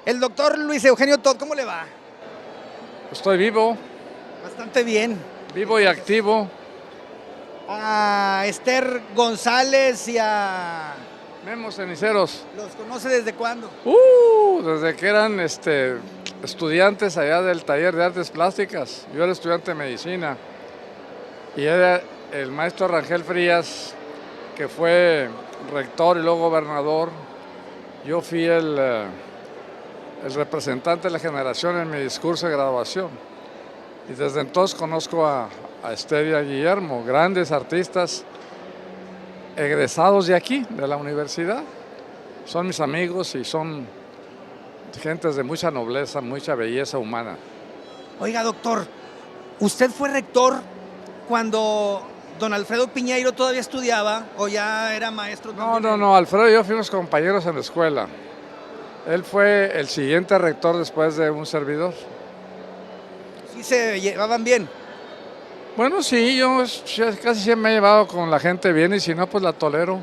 El doctor Luis Eugenio Todd, ¿cómo le va? Estoy vivo, Bastante bien. vivo y activo. A Esther González y a... Memo Ceniceros, ¿Los conoce desde cuándo? desde que eran estudiantes allá del taller de artes plásticas. Yo era estudiante de medicina y era el maestro Rangel Frías, que fue rector y luego gobernador. Yo fui el representante de la generación en mi discurso de graduación. Y desde entonces conozco a Esther y a Guillermo, grandes artistas egresados de aquí, de la universidad. Son mis amigos y son gentes de mucha nobleza, mucha belleza humana. Oiga, doctor, ¿usted fue rector cuando don Alfredo Piñeiro todavía estudiaba o ya era maestro también? No, Alfredo y yo fuimos compañeros en la escuela. Él fue el siguiente rector después de un servidor. ¿Sí se llevaban bien? Bueno, sí, yo casi siempre me he llevado con la gente bien y si no, pues la tolero.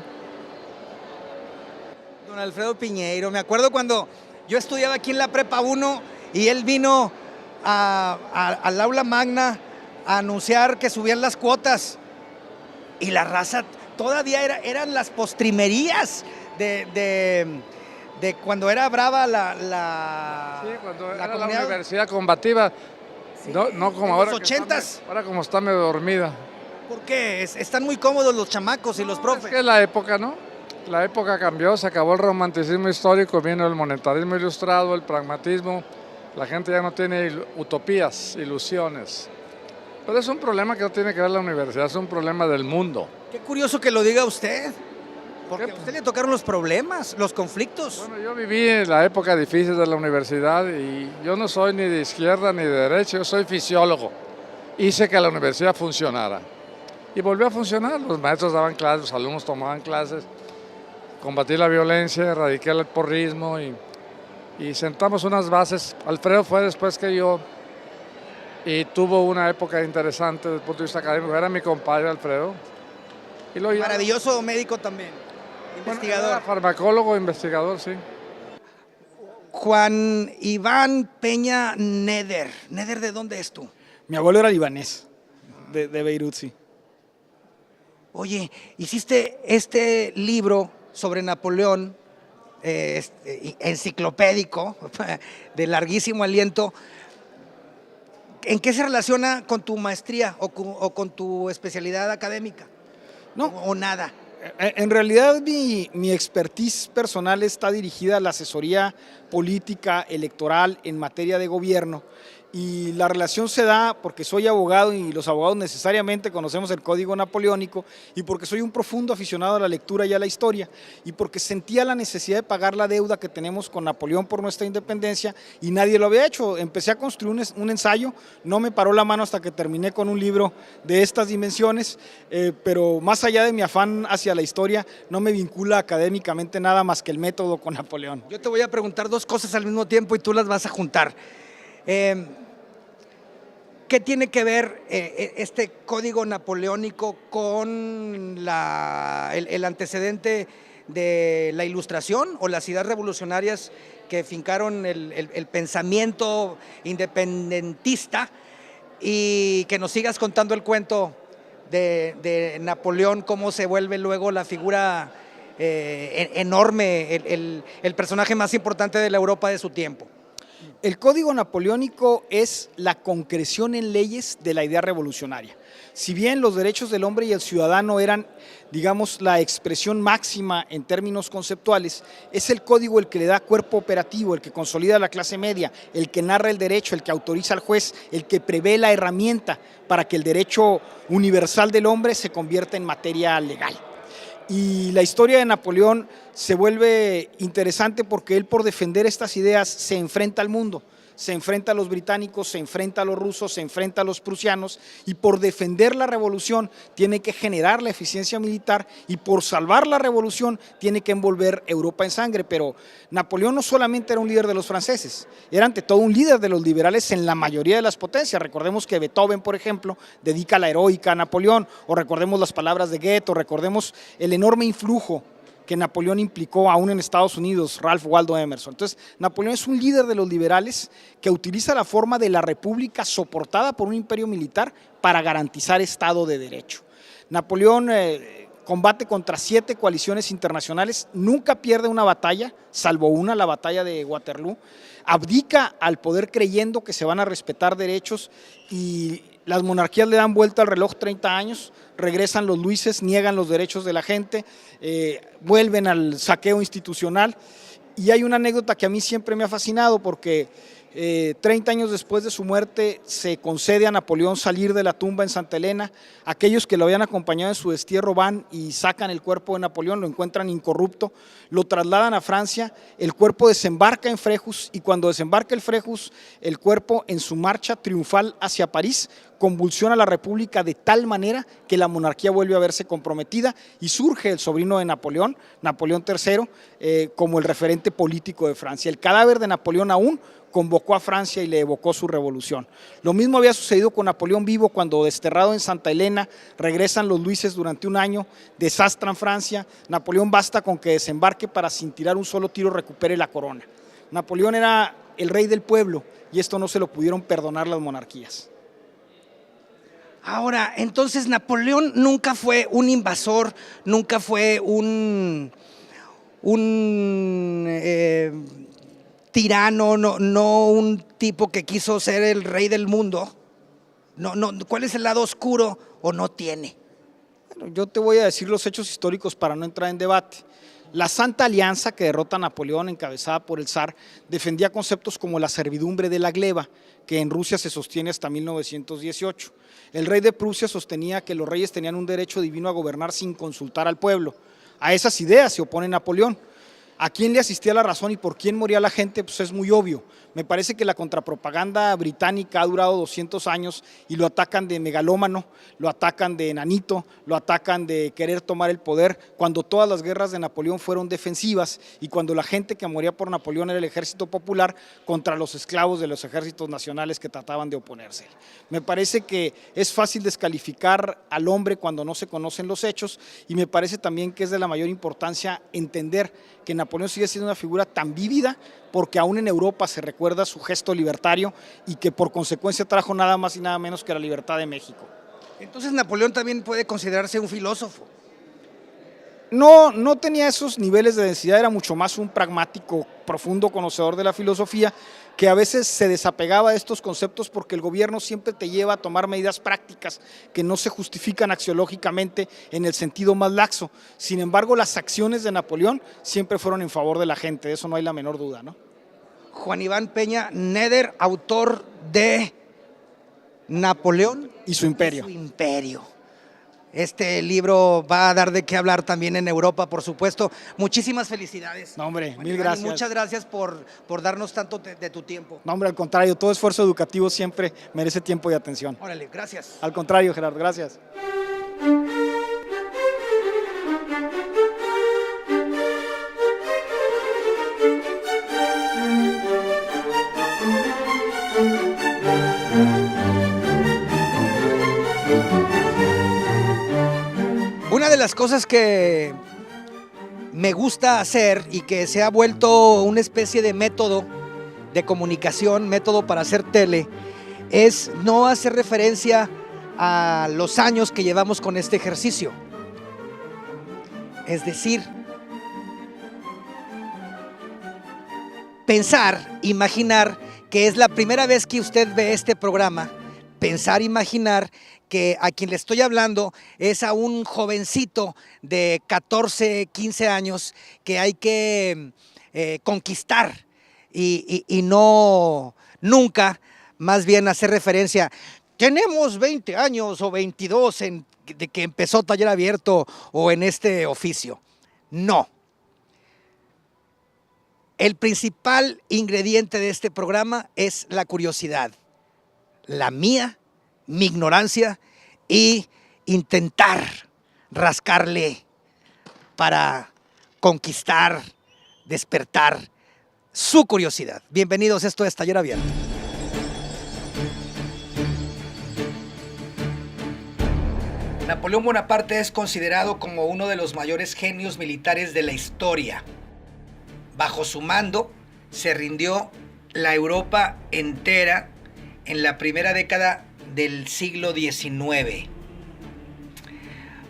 Don Alfredo Piñeiro, me acuerdo cuando yo estudiaba aquí en la Prepa 1 y él vino al aula magna a anunciar que subían las cuotas y la raza todavía eran las postrimerías de cuando era brava Sí, cuando era la comunidad. universidad combativa, Sí, no como en ahora. los 80s. Ahora como está medio dormida. ¿Por qué? Están muy cómodos los chamacos y los profes. Es que la época, ¿no? La época cambió, se acabó el romanticismo histórico, vino el monetarismo ilustrado, el pragmatismo. La gente ya no tiene utopías, ilusiones. Pero es un problema que no tiene que ver la universidad, es un problema del mundo. Qué curioso que lo diga usted, porque a usted le tocaron los problemas, los conflictos. Bueno, yo viví en la época difícil de la universidad y yo no soy ni de izquierda ni de derecha, yo soy fisiólogo. Hice que la universidad funcionara. Y volvió a funcionar, los maestros daban clases, los alumnos tomaban clases, combatí la violencia, erradiqué el porrismo y sentamos unas bases. Alfredo fue después que yo y tuvo una época interesante desde el punto de vista académico, era mi compadre Alfredo. Y Maravilloso médico también, investigador. Era farmacólogo, investigador, sí. Juan Iván Peña Neder. ¿Neder de dónde es tú? Mi abuelo era libanés, de Beirut, sí. Oye, hiciste este libro sobre Napoleón, enciclopédico, de larguísimo aliento. ¿En qué se relaciona con tu maestría o con tu especialidad académica? No, ¿O nada? en realidad mi expertise personal está dirigida a la asesoría política electoral en materia de gobierno y la relación se da porque soy abogado y los abogados necesariamente conocemos el Código Napoleónico y porque soy un profundo aficionado a la lectura y a la historia y porque sentía la necesidad de pagar la deuda que tenemos con Napoleón por nuestra independencia y nadie lo había hecho. Empecé a construir un ensayo, no me paró la mano hasta que terminé con un libro de estas dimensiones, pero más allá de mi afán hacia la historia, no me vincula académicamente nada más que el método con Napoleón. Yo te voy a preguntar dos cosas al mismo tiempo y tú las vas a juntar. ¿Qué tiene que ver este código napoleónico con el antecedente de la Ilustración o las ideas revolucionarias que fincaron el pensamiento independentista? Y que nos sigas contando el cuento de Napoleón, cómo se vuelve luego la figura enorme, el personaje más importante de la Europa de su tiempo. El Código Napoleónico es la concreción en leyes de la idea revolucionaria. Si bien los derechos del hombre y el ciudadano eran, digamos, la expresión máxima en términos conceptuales, es el código el que le da cuerpo operativo, el que consolida a la clase media, el que narra el derecho, el que autoriza al juez, el que prevé la herramienta para que el derecho universal del hombre se convierta en materia legal. Y la historia de Napoleón se vuelve interesante porque él, por defender estas ideas, se enfrenta al mundo, se enfrenta a los británicos, se enfrenta a los rusos, se enfrenta a los prusianos y por defender la revolución tiene que generar la eficiencia militar y por salvar la revolución tiene que envolver Europa en sangre. Pero Napoleón no solamente era un líder de los franceses, era ante todo un líder de los liberales en la mayoría de las potencias. Recordemos que Beethoven, por ejemplo, dedica la heroica a Napoleón, o recordemos las palabras de Goethe, o recordemos el enorme influjo que Napoleón implicó aún en Estados Unidos, Ralph Waldo Emerson. Entonces, Napoleón es un líder de los liberales que utiliza la forma de la república soportada por un imperio militar para garantizar Estado de Derecho. Napoleón combate contra 7 coaliciones internacionales, nunca pierde una batalla, salvo una, la batalla de Waterloo, abdica al poder creyendo que se van a respetar derechos y las monarquías le dan vuelta al reloj 30 años, regresan los Luises, niegan los derechos de la gente, vuelven al saqueo institucional. Y hay una anécdota que a mí siempre me ha fascinado porque 30 años después de su muerte se concede a Napoleón salir de la tumba en Santa Elena. Aquellos que lo habían acompañado en su destierro van y sacan el cuerpo de Napoleón, lo encuentran incorrupto, lo trasladan a Francia, el cuerpo desembarca en Frejus y cuando desembarca el Frejus, el cuerpo en su marcha triunfal hacia París convulsiona la República de tal manera que la monarquía vuelve a verse comprometida y surge el sobrino de Napoleón, Napoleón III, como el referente político de Francia. El cadáver de Napoleón aún convocó a Francia y le evocó su revolución. Lo mismo había sucedido con Napoleón vivo cuando desterrado en Santa Elena, regresan los Luises durante un año, desastran Francia, Napoleón basta con que desembarque para sin tirar un solo tiro recupere la corona. Napoleón era el rey del pueblo y esto no se lo pudieron perdonar las monarquías. Ahora, entonces Napoleón nunca fue un invasor, nunca fue un tirano, no un tipo que quiso ser el rey del mundo. No, ¿cuál es el lado oscuro o no tiene? Bueno, yo te voy a decir los hechos históricos para no entrar en debate. La Santa Alianza que derrota a Napoleón, encabezada por el zar, defendía conceptos como la servidumbre de la gleba, que en Rusia se sostiene hasta 1918. El rey de Prusia sostenía que los reyes tenían un derecho divino a gobernar sin consultar al pueblo. A esas ideas se opone Napoleón. ¿A quién le asistía la razón y por quién moría la gente? Pues es muy obvio. Me parece que la contrapropaganda británica ha durado 200 años y lo atacan de megalómano, lo atacan de enanito, lo atacan de querer tomar el poder, cuando todas las guerras de Napoleón fueron defensivas y cuando la gente que moría por Napoleón era el ejército popular contra los esclavos de los ejércitos nacionales que trataban de oponerse. Me parece que es fácil descalificar al hombre cuando no se conocen los hechos y me parece también que es de la mayor importancia entender que Napoleón sigue siendo una figura tan vívida porque aún en Europa se recuerda su gesto libertario y que por consecuencia trajo nada más y nada menos que la libertad de México. Entonces Napoleón también puede considerarse un filósofo. No tenía esos niveles de densidad, era mucho más un pragmático, profundo conocedor de la filosofía, que a veces se desapegaba de estos conceptos porque el gobierno siempre te lleva a tomar medidas prácticas que no se justifican axiológicamente en el sentido más laxo. Sin embargo, las acciones de Napoleón siempre fueron en favor de la gente, de eso no hay la menor duda, ¿no? Juan Iván Peña Neder, autor de Napoleón y su imperio. Este libro va a dar de qué hablar también en Europa, por supuesto. Muchísimas felicidades. No, hombre, Juan mil Iván, gracias. Muchas gracias por darnos tanto de tu tiempo. No, hombre, al contrario, todo esfuerzo educativo siempre merece tiempo y atención. Órale, gracias. Al contrario, Gerardo, gracias. Una de las cosas que me gusta hacer y que se ha vuelto una especie de método de comunicación, método para hacer tele, es no hacer referencia a los años que llevamos con este ejercicio. Es decir, pensar, imaginar que es la primera vez que usted ve este programa, pensar, imaginar que a quien le estoy hablando es a un jovencito de 14, 15 años que hay que conquistar y no nunca, más bien hacer referencia. Tenemos 20 años o 22 de que empezó Taller Abierto o en este oficio. No. El principal ingrediente de este programa es la curiosidad. La mía, mi ignorancia y intentar rascarle para conquistar, despertar su curiosidad. Bienvenidos, esto es Taller Abierto. Napoleón Bonaparte es considerado como uno de los mayores genios militares de la historia. Bajo su mando se rindió la Europa entera en la primera década del siglo XIX.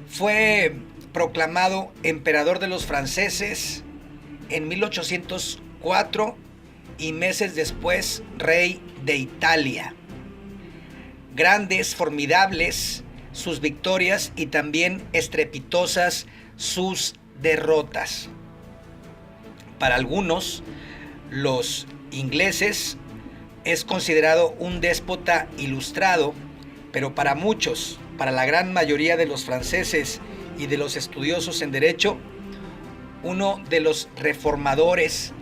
Fue proclamado emperador de los franceses en 1804 y meses después rey de Italia. Grandes, formidables sus victorias y también estrepitosas sus derrotas. Para algunos, los ingleses, es considerado un déspota ilustrado, pero para muchos, para la gran mayoría de los franceses y de los estudiosos en derecho, uno de los reformadores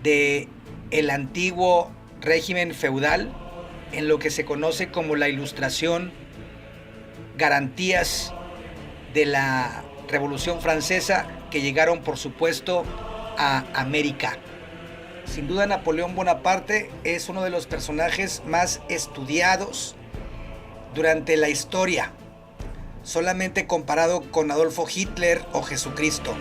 del antiguo régimen feudal, en lo que se conoce como la Ilustración, garantías de la Revolución Francesa que llegaron, por supuesto, a América. Sin duda, Napoleón Bonaparte es uno de los personajes más estudiados durante la historia, solamente comparado con Adolfo Hitler o Jesucristo.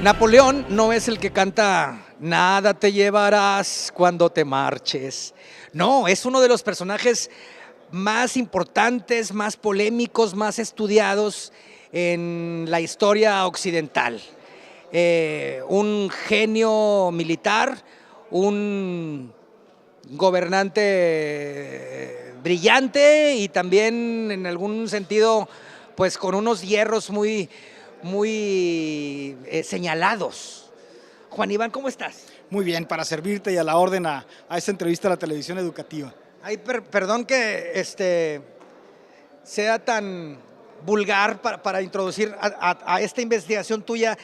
Napoleón no es el que canta "Nada te llevarás cuando te marches". No, es uno de los personajes más importantes, más polémicos, más estudiados en la historia occidental. Un genio militar, un gobernante brillante y también en algún sentido pues con unos hierros muy señalados. Juan Iván, ¿cómo estás? Muy bien, para servirte y a la orden a esta entrevista a la televisión educativa. Ay, perdón que sea tan vulgar para introducir a esta investigación tuya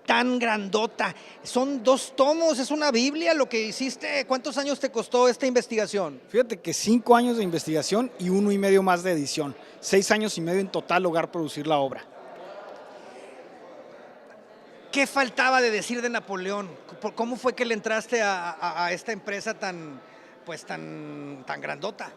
tan grandota. Son 2 tomos, es una Biblia lo que hiciste. ¿Cuántos años te costó esta investigación? Fíjate que 5 años de investigación y 1 y medio más de edición. 6 años y medio en total lograr producir la obra. ¿Qué faltaba de decir de Napoleón? ¿Cómo fue que le entraste a esta empresa tan grandota?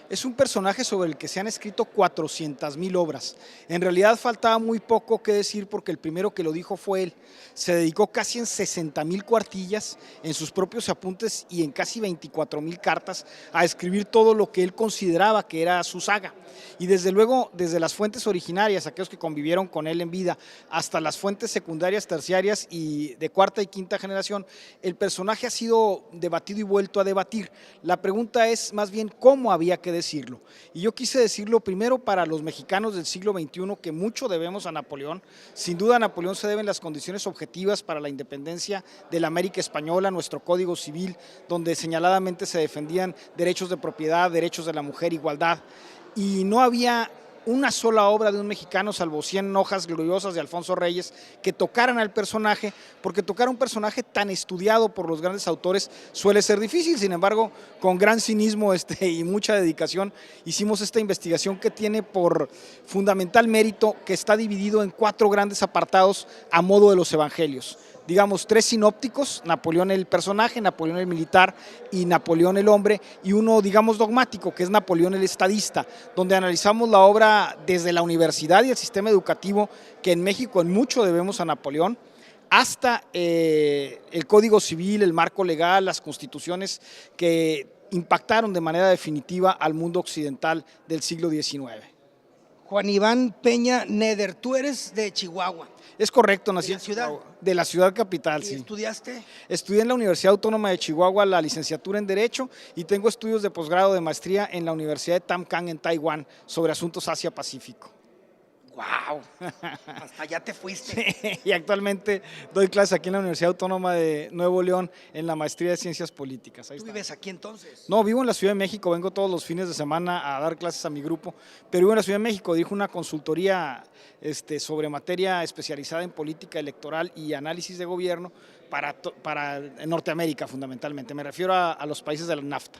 Es un personaje sobre el que se han escrito 400,000 obras. En realidad faltaba muy poco que decir porque el primero que lo dijo fue él. Se dedicó casi en 60,000 cuartillas, en sus propios apuntes y en casi 24,000 cartas a escribir todo lo que él consideraba que era su saga. Y desde luego, desde las fuentes originarias, aquellos que convivieron con él en vida, hasta las fuentes secundarias, terciarias y de 4ª y 5ª generación, el personaje ha sido debatido y vuelto a debatir. La pregunta es más bien cómo había que decirlo. Y yo quise decirlo primero para los mexicanos del siglo XXI, que mucho debemos a Napoleón. Sin duda a Napoleón se deben las condiciones objetivas para la independencia de la América Española, nuestro Código Civil, donde señaladamente se defendían derechos de propiedad, derechos de la mujer, igualdad. Y no había una sola obra de un mexicano, salvo 100 hojas gloriosas de Alfonso Reyes, que tocaran al personaje, porque tocar a un personaje tan estudiado por los grandes autores suele ser difícil. Sin embargo, con gran cinismo y mucha dedicación, hicimos esta investigación que tiene por fundamental mérito que está dividido en 4 grandes apartados a modo de los evangelios. Digamos, 3 sinópticos: Napoleón el personaje, Napoleón el militar y Napoleón el hombre, y uno, digamos, dogmático, que es Napoleón el estadista, donde analizamos la obra desde la universidad y el sistema educativo, que en México en mucho debemos a Napoleón, hasta el Código Civil, el marco legal, las constituciones que impactaron de manera definitiva al mundo occidental del siglo XIX. Juan Iván Peña Neder, tú eres de Chihuahua. Es correcto, nací ¿De la ciudad? De la ciudad capital, ¿Y sí. estudiaste? Estudié en la Universidad Autónoma de Chihuahua la licenciatura en Derecho y tengo estudios de posgrado de maestría en la Universidad de Tamkang en Taiwán sobre asuntos Asia-Pacífico. ¡Wow! Hasta allá te fuiste. Y actualmente doy clases aquí en la Universidad Autónoma de Nuevo León en la maestría de Ciencias Políticas. ¿Tú vives aquí entonces? No, vivo en la Ciudad de México, vengo todos los fines de semana a dar clases a mi grupo, pero vivo en la Ciudad de México, dirijo una consultoría sobre materia especializada en política electoral y análisis de gobierno para Norteamérica fundamentalmente, me refiero a los países de la NAFTA.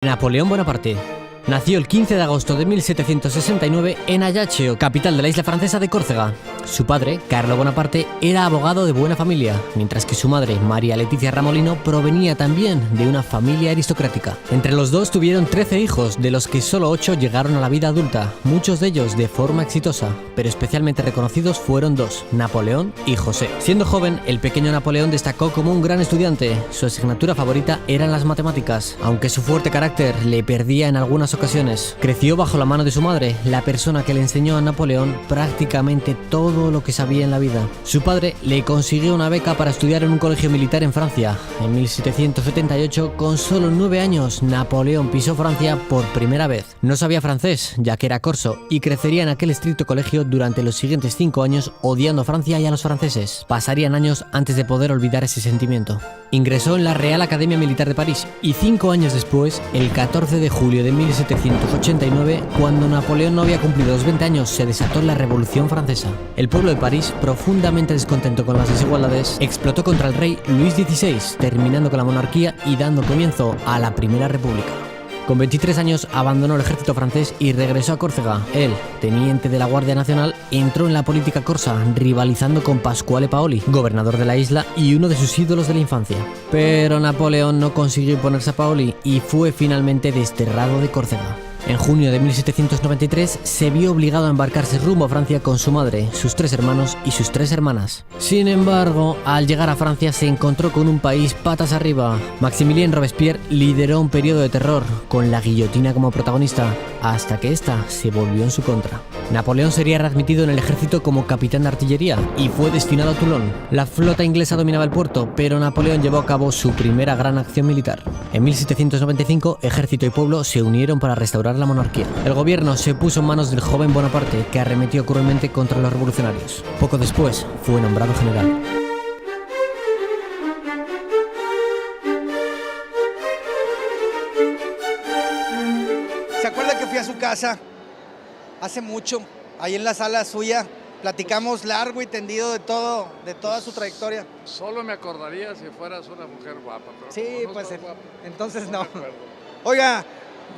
Napoleón Bonaparte Nació el 15 de agosto de 1769 en Ajaccio, capital de la isla francesa de Córcega. Su padre, Carlo Bonaparte, era abogado de buena familia, mientras que su madre, María Leticia Ramolino, provenía también de una familia aristocrática. Entre los dos tuvieron 13 hijos, de los que solo 8 llegaron a la vida adulta, muchos de ellos de forma exitosa, pero especialmente reconocidos fueron 2, Napoleón y José. Siendo joven, el pequeño Napoleón destacó como un gran estudiante. Su asignatura favorita eran las matemáticas, aunque su fuerte carácter le perdía en algunas ocasiones. Creció bajo la mano de su madre, la persona que le enseñó a Napoleón prácticamente todo lo que sabía en la vida. Su padre le consiguió una beca para estudiar en un colegio militar en Francia. En 1778, con solo 9 años, Napoleón pisó Francia por primera vez. No sabía francés, ya que era corso, y crecería en aquel estricto colegio durante los siguientes 5 años odiando a Francia y a los franceses. Pasarían años antes de poder olvidar ese sentimiento. Ingresó en la Real Academia Militar de París y 5 años después, el 14 de julio de 1789, cuando Napoleón no había cumplido los 20 años, se desató la Revolución Francesa. El pueblo de París, profundamente descontento con las desigualdades, explotó contra el rey Luis XVI, terminando con la monarquía y dando comienzo a la Primera República. Con 23 años abandonó el ejército francés y regresó a Córcega. Él, teniente de la Guardia Nacional, entró en la política corsa, rivalizando con Pasquale Paoli, gobernador de la isla y uno de sus ídolos de la infancia. Pero Napoleón no consiguió imponerse a Paoli y fue finalmente desterrado de Córcega. En junio de 1793 se vio obligado a embarcarse rumbo a Francia con su madre, sus 3 hermanos y sus 3 hermanas. Sin embargo, al llegar a Francia se encontró con un país patas arriba. Maximilien Robespierre lideró un periodo de terror, con la guillotina como protagonista, hasta que ésta se volvió en su contra. Napoleón sería readmitido en el ejército como capitán de artillería y fue destinado a Toulon. La flota inglesa dominaba el puerto, pero Napoleón llevó a cabo su primera gran acción militar. En 1795, ejército y pueblo se unieron para restaurar la monarquía. El gobierno se puso en manos del joven Bonaparte, que arremetió cruelmente contra los revolucionarios. Poco después, fue nombrado general. ¿Se acuerda que fui a su casa hace mucho, ahí en la sala suya? Platicamos largo y tendido de toda su trayectoria. Solo me acordaría si fueras una mujer guapa. Pero Sí, no pues soy guapo, entonces no no. me acuerdo. Oiga,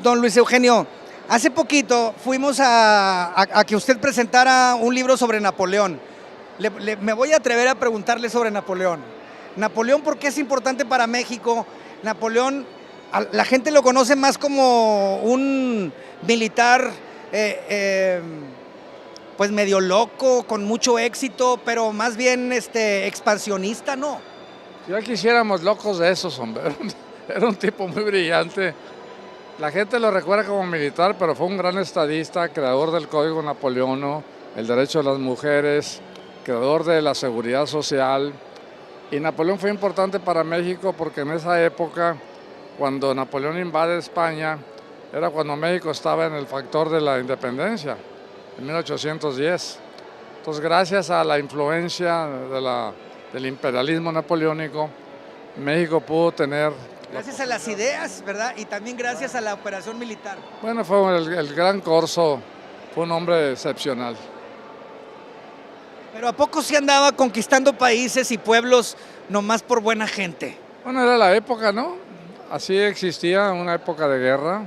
don Luis Eugenio, hace poquito fuimos a que usted presentara un libro sobre Napoleón. Me voy a atrever a preguntarle sobre Napoleón. Napoleón, ¿por qué es importante para México? Napoleón, la gente lo conoce más como un militar pues medio loco, con mucho éxito, pero más bien expansionista, ¿no? Ya quisiéramos locos de esos, hombre. Era un tipo muy brillante. La gente lo recuerda como militar, pero fue un gran estadista, creador del Código Napoleónico, el derecho de las mujeres, creador de la seguridad social. Y Napoleón fue importante para México porque en esa época, cuando Napoleón invade España, era cuando México estaba en el factor de la independencia, en 1810. Entonces, gracias a la influencia del imperialismo napoleónico, México pudo tener... Gracias a las ideas, ¿verdad? Y también gracias a la operación militar. Bueno, fue el gran Corso, fue un hombre excepcional. Pero ¿a poco sí andaba conquistando países y pueblos nomás por buena gente? Bueno, era la época, ¿no? Así existía una época de guerra,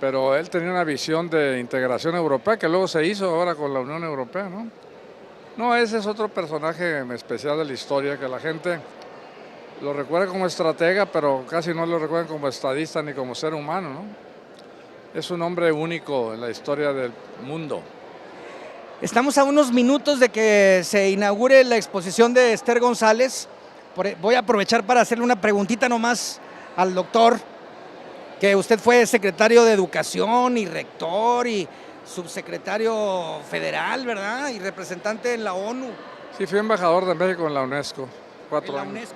pero él tenía una visión de integración europea que luego se hizo ahora con la Unión Europea, ¿no? No, ese es otro personaje especial de la historia que la gente lo recuerda como estratega, pero casi no lo recuerdan como estadista ni como ser humano, ¿no? Es un hombre único en la historia del mundo. Estamos a unos minutos de que se inaugure la exposición de Esther González. Voy a aprovechar para hacerle una preguntita nomás al doctor, que usted fue secretario de Educación y rector y subsecretario federal, ¿verdad? Y representante en la ONU. Sí, fui embajador de México en la UNESCO, 4 en la años. UNESCO.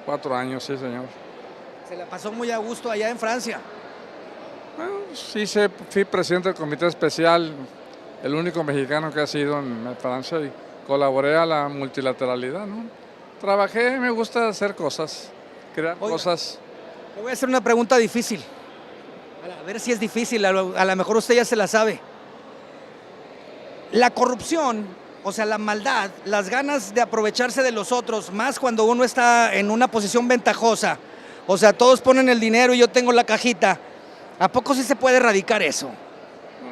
4 años, sí, señor. Se la pasó muy a gusto allá en Francia. Bueno, sí, fui presidente del comité especial, el único mexicano que ha sido en Francia, y colaboré a la multilateralidad, ¿no? Trabajé, me gusta hacer cosas, crear cosas. Le voy a hacer una pregunta difícil. A ver si es difícil, a lo mejor usted ya se la sabe. La corrupción, o sea, la maldad, las ganas de aprovecharse de los otros, más cuando uno está en una posición ventajosa, o sea, todos ponen el dinero y yo tengo la cajita. ¿A poco sí se puede erradicar eso?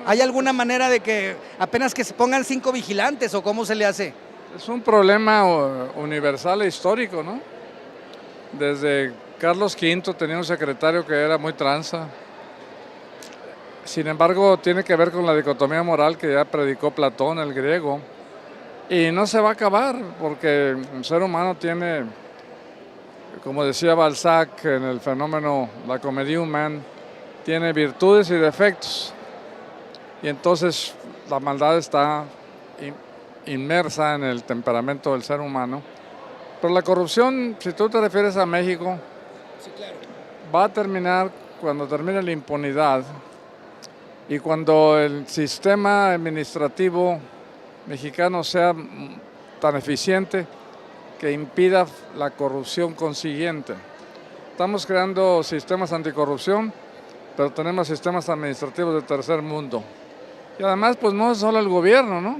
¿Hay alguna manera de que apenas que se pongan 5 vigilantes o cómo se le hace? Es un problema universal e histórico, ¿no? Desde Carlos V tenía un secretario que era muy tranza. Sin embargo, tiene que ver con la dicotomía moral que ya predicó Platón, el griego. Y no se va a acabar, porque el ser humano tiene, como decía Balzac en el fenómeno La Comédie Humaine, tiene virtudes y defectos. Y entonces la maldad está inmersa en el temperamento del ser humano. Pero la corrupción, si tú te refieres a México, Sí, claro. va a terminar cuando termine la impunidad y cuando el sistema administrativo mexicano sea tan eficiente que impida la corrupción consiguiente. Estamos creando sistemas anticorrupción, pero tenemos sistemas administrativos de tercer mundo. Y además, pues no es solo el gobierno, ¿no?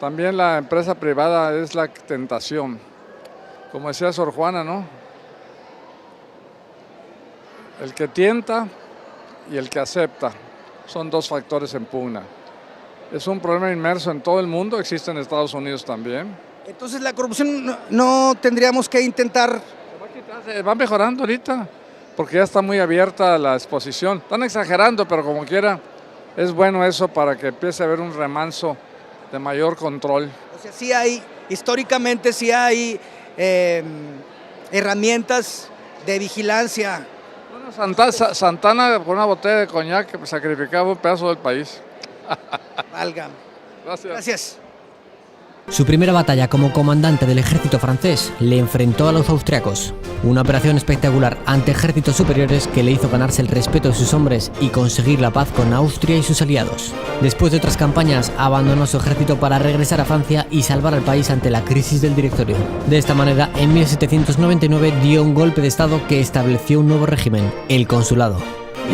También la empresa privada es la tentación. Como decía Sor Juana, ¿no? El que tienta y el que acepta son 2 factores en pugna. Es un problema inmerso en todo el mundo, existe en Estados Unidos también. Entonces la corrupción no tendríamos que intentar... Se va mejorando ahorita, porque ya está muy abierta la exposición. Están exagerando, pero como quiera, es bueno eso para que empiece a haber un remanso de mayor control. O sea, sí hay, históricamente sí hay herramientas de vigilancia. Bueno, Santana con una botella de coñac sacrificaba un pedazo del país. Válgame. Gracias. Gracias. Su primera batalla como comandante del ejército francés le enfrentó a los austriacos, una operación espectacular ante ejércitos superiores que le hizo ganarse el respeto de sus hombres y conseguir la paz con Austria y sus aliados. Después de otras campañas, abandonó su ejército para regresar a Francia y salvar al país ante la crisis del Directorio. De esta manera, en 1799 dio un golpe de estado que estableció un nuevo régimen, el consulado.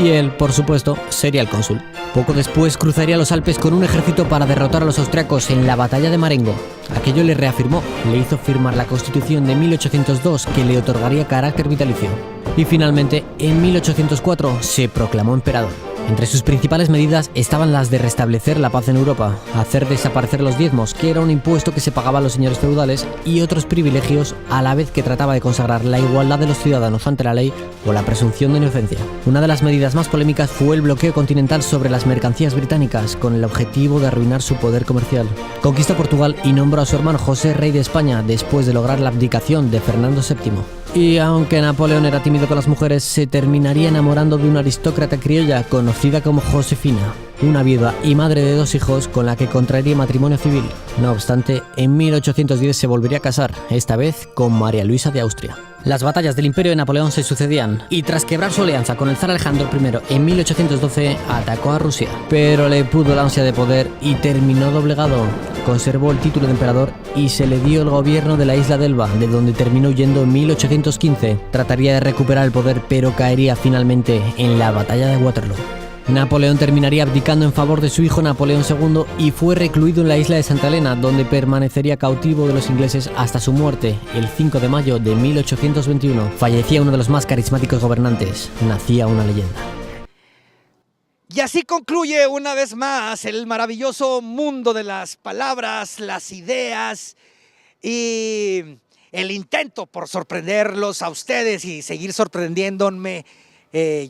Y él, por supuesto, sería el cónsul. Poco después cruzaría los Alpes con un ejército para derrotar a los austriacos en la batalla de Marengo. Aquello le reafirmó, le hizo firmar la Constitución de 1802 que le otorgaría carácter vitalicio. Y finalmente, en 1804 se proclamó emperador. Entre sus principales medidas estaban las de restablecer la paz en Europa, hacer desaparecer los diezmos, que era un impuesto que se pagaba a los señores feudales, y otros privilegios, a la vez que trataba de consagrar la igualdad de los ciudadanos ante la ley o la presunción de inocencia. Una de las medidas más polémicas fue el bloqueo continental sobre las mercancías británicas, con el objetivo de arruinar su poder comercial. Conquistó Portugal y nombró a su hermano José rey de España después de lograr la abdicación de Fernando VII. Y aunque Napoleón era tímido con las mujeres, se terminaría enamorando de una aristócrata criolla conocida como Josefina, una viuda y madre de 2 hijos con la que contraería matrimonio civil. No obstante, en 1810 se volvería a casar, esta vez con María Luisa de Austria. Las batallas del Imperio de Napoleón se sucedían, y tras quebrar su alianza con el zar Alejandro I en 1812, atacó a Rusia. Pero le pudo la ansia de poder y terminó doblegado. Conservó el título de emperador y se le dio el gobierno de la isla de Elba, de donde terminó huyendo en 1815. Trataría de recuperar el poder, pero caería finalmente en la batalla de Waterloo. Napoleón terminaría abdicando en favor de su hijo Napoleón II y fue recluido en la isla de Santa Elena, donde permanecería cautivo de los ingleses hasta su muerte, el 5 de mayo de 1821. Fallecía uno de los más carismáticos gobernantes, nacía una leyenda. Y así concluye una vez más el maravilloso mundo de las palabras, las ideas y el intento por sorprenderlos a ustedes y seguir sorprendiéndome.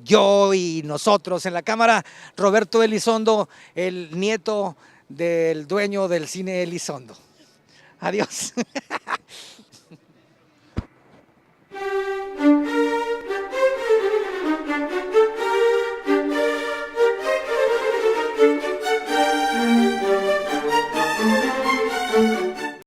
Yo y nosotros en la cámara, Roberto Elizondo, el nieto del dueño del cine Elizondo. Adiós.